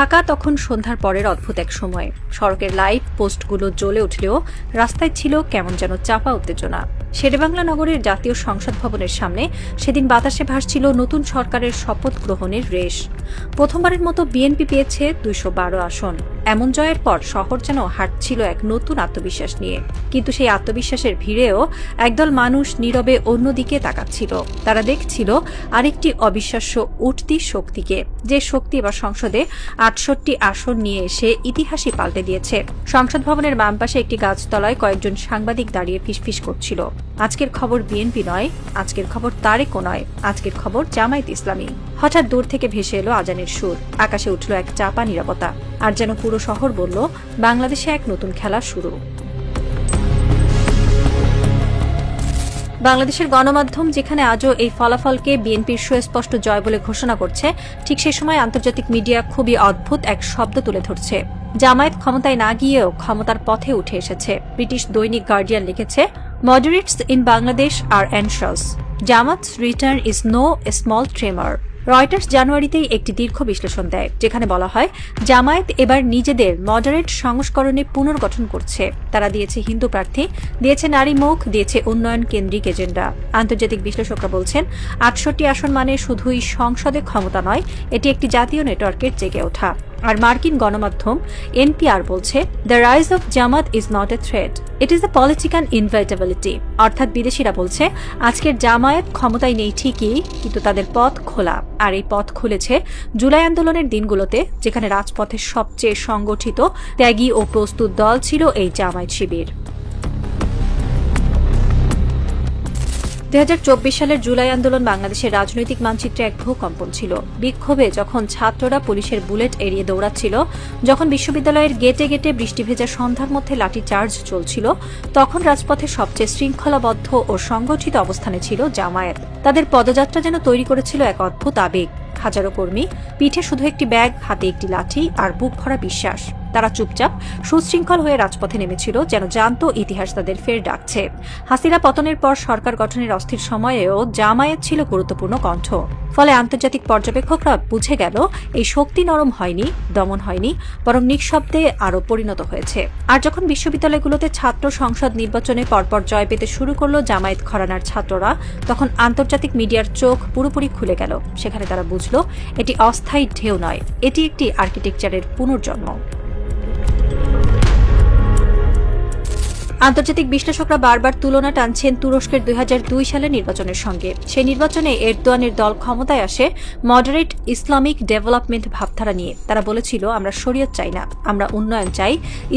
ঢাকা তখন সন্ধ্যার পরের অদ্ভুত এক সময়। সড়কের লাইট পোস্টগুলো জ্বলে উঠলেও রাস্তায় ছিল কেমন যেন চাপা উত্তেজনা। শেরেবাংলা নগরের জাতীয় সংসদ ভবনের সামনে সেদিন বাতাসে ভাসছিল নতুন সরকারের শপথ গ্রহণের রেশ। প্রথমবারের মতো বিএনপি পেয়েছে ২১২ আসন। এমন জয়ের পর শহর যেন হাঁটছিল এক নতুন আত্মবিশ্বাস নিয়ে। কিন্তু সেই আত্মবিশ্বাসের ভিড়েও একদল মানুষ নীরবে অন্যদিকে তাকাচ্ছিল। তারা দেখছিল আরেকটি অবিশ্বাস্য উঠতি শক্তিকে, যে শক্তি এবার সংসদে ৬৮ আসন নিয়ে এসে ইতিহাসই পাল্টে দিয়েছে। সংসদ ভবনের বাম পাশে একটি গাছতলায় কয়েকজন সাংবাদিক দাঁড়িয়ে ফিসফিস করছিল, আজকের খবর বিএনপি নয়, আজকের খবর তারেকও নয়, আজকের খবর জামায়াত ইসলামী। হঠাৎ দূর থেকে ভেসে এলো আজানের সুর, আকাশে উঠল এক চাপা নীরবতা, আর যেন পুরো শহর বলল বাংলাদেশে এক নতুন খেলা শুরু। বাংলাদেশের গণমাধ্যম যেখানে আজও এই ফলাফলকে বিএনপির সুস্পষ্ট জয় বলে ঘোষণা করছে, ঠিক সেই সময় আন্তর্জাতিক মিডিয়া খুবই অদ্ভুত এক শব্দ তুলে ধরছে। জামায়াত ক্ষমতায় না গিয়েও ক্ষমতার পথে উঠে এসেছে। ব্রিটিশ দৈনিক গার্ডিয়ান লিখেছে, moderates in Bangladesh are anxious, Jamaat's return is no small tremor. Reuters জানুয়ারিতেই একটি দীর্ঘ বিশ্লেষণ দেয়, যেখানে বলা হয় জামায়াত এবার নিজেদের মডারেট সংস্করণে পুনর্গঠন করছে। তারা দিয়েছে হিন্দু প্রার্থী, দিয়েছে নারী মুখ, দিয়েছে উন্নয়ন কেন্দ্রিক এজেন্ডা। আন্তর্জাতিক বিশ্লেষকরা বলছেন ৬৮ আসন মানে শুধুই সংসদে ক্ষমতা নয়, এটি একটি জাতীয় নেটওয়ার্কের জেগে ওঠা। আর মার্কিন গণমাধ্যম এনপিআর বলছে, the rise of Jamaat is not a threat, it is a political inevitability. অর্থাৎ বিদেশিরা বলছে আজকের জামায়াত ক্ষমতায় নেই ঠিকই, কিন্তু তাদের পথ খোলা। আর এই পথ খুলেছে জুলাই আন্দোলনের দিনগুলোতে, যেখানে রাজপথের সবচেয়ে সংগঠিত, ত্যাগী ও প্রস্তুত দল ছিল এই জামায়াত শিবির। ২০২৪ সালের জুলাই আন্দোলন বাংলাদেশের রাজনৈতিক মানচিত্রে এক ভূকম্পন ছিল। বিক্ষোভে যখন ছাত্ররা পুলিশের বুলেট এড়িয়ে দৌড়াচ্ছিল, যখন বিশ্ববিদ্যালয়ের গেটে গেটে বৃষ্টি ভেজা সন্ধ্যার মধ্যে লাঠিচার্জ চলছিল, তখন রাজপথে সবচেয়ে শৃঙ্খলাবদ্ধ ও সংগঠিত অবস্থানে ছিল জামায়াত। তাদের পদযাত্রা যেন তৈরি করেছিল এক অদ্ভুত আবেগ। হাজারো কর্মী, পিঠে শুধু একটি ব্যাগ, হাতে একটি লাঠি আর বুক ভরা বিশ্বাস। তারা চুপচাপ সুশৃঙ্খল হয়ে রাজপথে নেমেছিল, যেন জানত ইতিহাস তাদের ফের ডাকছে। হাসিনা পতনের পর সরকার গঠনের অস্থির সময়েও জামায়াত ছিল গুরুত্বপূর্ণ কণ্ঠ। ফলে আন্তর্জাতিক পর্যবেক্ষকরা বুঝে গেল এই শক্তি নরম হয়নি, দমন হয়নি, বরং নিঃশব্দে আরও পরিণত হয়েছে। আর যখন বিশ্ববিদ্যালয়গুলোতে ছাত্র সংসদ নির্বাচনে পরপর জয় পেতে শুরু করল জামায়াত ঘরানার ছাত্ররা, তখন আন্তর্জাতিক মিডিয়ার চোখ পুরোপুরি খুলে গেল। সেখানে তারা বুঝল এটি অস্থায়ী ঢেউ নয়, এটি একটি আর্কিটেকচারের পুনর্জন্ম। আন্তর্জাতিক বিশ্লেষকরা বারবার তুলনা টানছেন তুরস্কের ২০০২ সালের নির্বাচনের সঙ্গে। সেই নির্বাচনে এরদোয়ানের দল ক্ষমতায় আসে মডারেট ইসলামিক ডেভেলপমেন্ট ভাবধারা নিয়ে। তারা বলেছিল, আমরা শরিয়ত চাই না, আমরা উন্নয়ন চাই,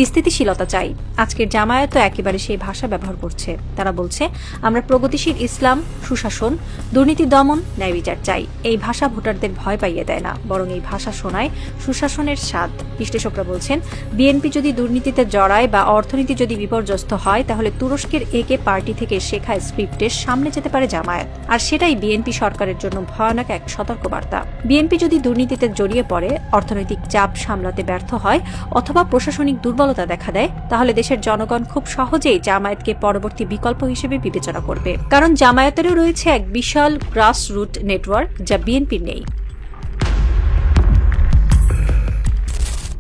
স্থিতিশীলতা চাই। আজকের জামায়াত একেবারে সেই ভাষা ব্যবহার করছে। তারা বলছে, আমরা প্রগতিশীল ইসলাম, সুশাসন, দুর্নীতি দমন, ন্যায় বিচার চাই। এই ভাষা ভোটারদের ভয় পাইয়ে দেয় না, বরং এই ভাষা শোনায় সুশাসনের স্বাদ। বিশ্লেষকরা বলছেন, বিএনপি যদি দুর্নীতিতে জড়ায় বা অর্থনীতি যদি বিপর্যস্ত হয়, তাহলে তুরস্কের একে পার্টি থেকে শেখা স্ক্রিপ্টের সামনে যেতে পারে জামায়াত। আর সেটাই বিএনপি সরকারের জন্য ভয়ানক এক সতর্কবার্তা। বিএনপি যদি দুর্নীতিতে জড়িয়ে পড়ে, অর্থনৈতিক চাপ সামলাতে ব্যর্থ হয়, অথবা প্রশাসনিক দুর্বলতা দেখা দেয়, তাহলে দেশের জনগণ খুব সহজেই জামায়াতকে পরবর্তী বিকল্প হিসেবে বিবেচনা করবে। কারণ জামায়াতেরও রয়েছে এক বিশাল গ্রাসরুট নেটওয়ার্ক, যা বিএনপির নেই।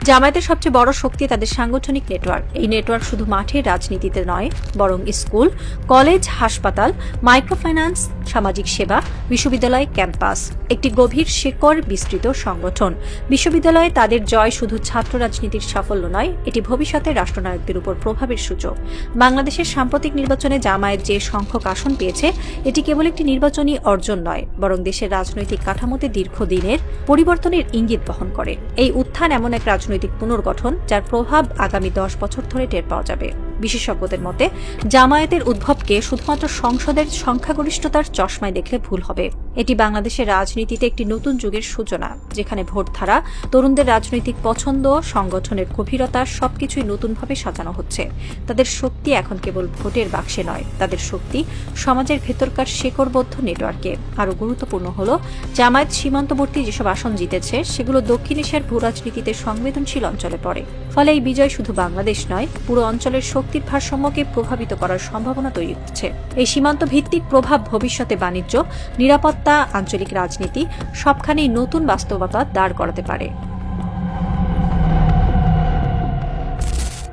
জামায়াতের সবচেয়ে বড় শক্তি তাদের সাংগঠনিক নেটওয়ার্ক। এই নেটওয়ার্ক শুধু মাঠের রাজনীতিতে নয়, বরং স্কুল, কলেজ, হাসপাতাল, মাইক্রোফাইন্যান্স, সামাজিক সেবা, বিশ্ববিদ্যালয়, ক্যাম্পাস, একটি গভীর শিকড় বিস্তৃত সংগঠন। বিশ্ববিদ্যালয়ে তাদের জয় শুধু ছাত্র রাজনীতির সাফল্য নয়, এটি ভবিষ্যতের রাষ্ট্রনায়কদের উপর প্রভাবের সূচক। বাংলাদেশের সাম্প্রতিক নির্বাচনে জামায়াত যে সংখ্যক আসন পেয়েছে, এটি কেবল একটি নির্বাচনী অর্জন নয়, বরং দেশের রাজনৈতিক কাঠামোতে দীর্ঘদিনের পরিবর্তনের ইঙ্গিত বহন করে। এই উত্থান এমন এক রাজনৈতিক পুনর্গঠন যার প্রভাব আগামী ১০ বছর ধরে টের পাওয়া যাবে। বিশেষজ্ঞদের মতে, জামায়াতের উদ্ভবকে শুধুমাত্র সংসদের সংখ্যাগরিষ্ঠতার চশমায় দেখলে ভুল হবে। এটি বাংলাদেশের রাজনীতিতে একটি নতুন যুগের সূচনা, যেখানে ভোটধারা, তরুণদের রাজনৈতিক পছন্দ, সংগঠনের গভীরতা সবকিছুই নতুনভাবে সাজানো হচ্ছে। তাদের শক্তি এখন কেবল ভোটের বাক্সে নয়, তাদের শক্তি সমাজের ভেতরকার শেকড়বদ্ধ নেটওয়ার্কে। আরও গুরুত্বপূর্ণ হল, জামায়াত সীমান্তবর্তী যেসব আসন জিতেছে, সেগুলো দক্ষিণ এশিয়ার ভূরাজনীতিতে সংবেদনশীল অঞ্চলে পড়ে। ফলে এই বিজয় শুধু বাংলাদেশ নয়, পুরো অঞ্চলের শক্তির ভারসাম্যকে প্রভাবিত করার সম্ভাবনা তৈরি করছে। এই সীমান্ত ভিত্তিক প্রভাব ভবিষ্যতে বাণিজ্য, নিরাপত্তা, আঞ্চলিক রাজনীতি সবখানেই নতুন বাস্তবতা দাঁড় করাতে পারে।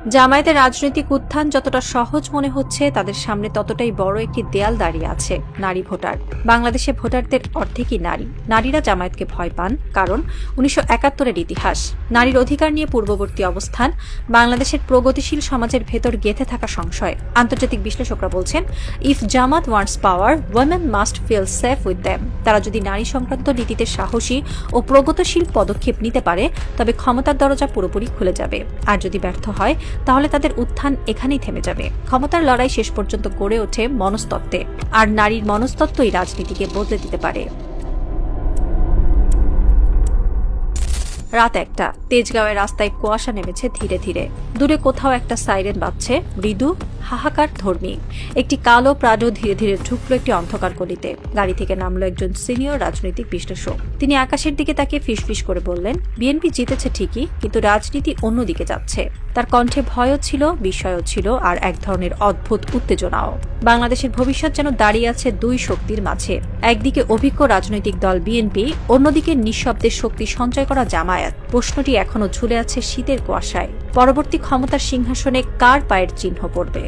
জামায়াতের রাজনৈতিক উত্থান যতটা সহজ মনে হচ্ছে, তাদের সামনে ততটাই বড় একটি দেয়াল দাঁড়িয়ে আছে নারী ভোটার। বাংলাদেশে ভোটারদের অর্ধেকই নারী। নারীরা জামায়াতকে ভয় পান, কারণ 1971-এর ইতিহাস, নারীর অধিকার নিয়ে পূর্ববর্তী অবস্থান, বাংলাদেশের প্রগতিশীল সমাজের ভেতর গেঁথে থাকা সংশয়। আন্তর্জাতিক বিশ্লেষকরা বলছেন, if Jamaat wants power, women must feel safe with them. তারা যদি নারী সংক্রান্ত নীতিতে সাহসী ও প্রগতিশীল পদক্ষেপ নিতে পারে, তবে ক্ষমতার দরজা পুরোপুরি খুলে যাবে। আর যদি ব্যর্থ হয়, তাহলে তাদের উত্থান এখানেই থেমে যাবে। ক্ষমতার লড়াই শেষ পর্যন্ত গড়ে ওঠে মনস্তত্ত্বে, আর নারীর মনস্তত্ত্বই রাজনীতিকে বদলে দিতে পারে। রাত 1টা, তেজগাঁওয়ের রাস্তায় কুয়াশা নেমেছে ধীরে ধীরে। দূরে কোথাও একটা সাইরেন বাজছে, মৃদু হাহাকার ধর্মী। একটি কালো প্রাডো ধীরে ধীরে ঢুকলো একটি অন্ধকার গলিতে। গাড়ি থেকে নামলো একজন সিনিয়র রাজনৈতিক বিশ্লেষক। তিনি আকাশের দিকে তাকিয়ে ফিসফিস করে বললেন, বিএনপি জিতেছে ঠিকই, কিন্তু রাজনীতি অন্যদিকে যাচ্ছে। তার কণ্ঠে ভয়ও ছিল, বিস্ময়ও ছিল, আর এক ধরনের অদ্ভুত উত্তেজনাও। বাংলাদেশের ভবিষ্যৎ যেন দাঁড়িয়ে আছে দুই শক্তির মাঝে। একদিকে অভিজ্ঞ রাজনৈতিক দল বিএনপি, অন্যদিকে নিঃশব্দের শক্তি সঞ্চয় করা জামায়াত। প্রশ্নটি এখনো ঝুলে আছে শীতের কুয়াশায়। পরবর্তী ক্ষমতার সিংহাসনে কার পায়ের চিহ্ন পড়বে?